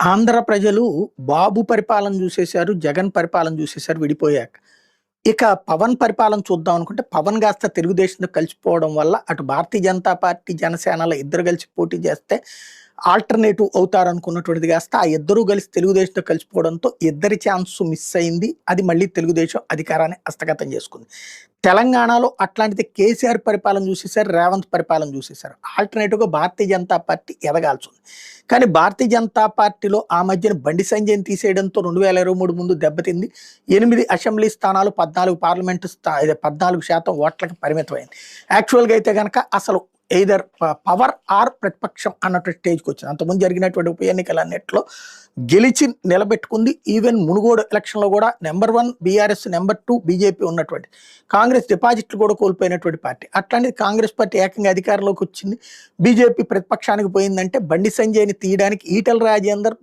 ఆంధ్ర ప్రజలు బాబు పరిపాలన చూసేశారు. జగన్ పరిపాలన చూసేశారు విడిపోయాక. ఇక పవన్ పరిపాలన చూద్దాం అనుకుంటే, పవన్ కాస్త తెలుగుదేశంతో కలిసిపోవడం వల్ల అటు భారతీయ జనతా పార్టీ, జనసేనల ఇద్దరు కలిసి పోటీ చేస్తే ఆల్టర్‌నేటివ్ అవుతారనుకున్నటువంటిది కాస్త ఆ ఇద్దరూ కలిసి తెలుగుదేశంతో కలిసిపోవడంతో ఇద్దరి ఛాన్సు మిస్ అయింది. అది మళ్ళీ తెలుగుదేశం అధికారాన్ని హస్తగతం చేసుకుంది. తెలంగాణలో అట్లాంటిది కేసీఆర్ పరిపాలన చూసేసారు. రేవంత్ పరిపాలన చూసేసారు. ఆల్టర్‌నేటివ్‌గా భారతీయ జనతా పార్టీ ఎదగాల్సింది. కానీ భారతీయ జనతా పార్టీలో ఆ మధ్యన బండి సంజయ్‌ని తీసేయడంతో 2023 ముందు దెబ్బతింది. 8 అసెంబ్లీ స్థానాలు, 14 పార్లమెంటు 14% ఓట్లకి పరిమితమైంది. యాక్చువల్‌గా అయితే గనక అసలు ఎయిదర్ పవర్ ఆర్ ప్రతిపక్షం అన్నట్టు స్టేజ్‌కొచ్చింది. అంతకుముందు జరిగినటువంటి ఉప ఎన్నికలన్నిట్లో గెలిచి నిలబెట్టుకుంది. ఈవెన్ మునుగోడు ఎలక్షన్‌లో కూడా నంబర్ 1 బీఆర్ఎస్, నంబర్ 2 బీజేపీ ఉన్నటువంటి. కాంగ్రెస్ డిపాజిట్లు కూడా కోల్పోయినటువంటి పార్టీ. అట్లాంటిది కాంగ్రెస్ పార్టీ ఏకంగా అధికారంలోకి వచ్చింది. బీజేపీ ప్రతిపక్షానికి పోయిందంటే బండి సంజయ్‌ని తీయడానికి ఈటెల రాజేందర్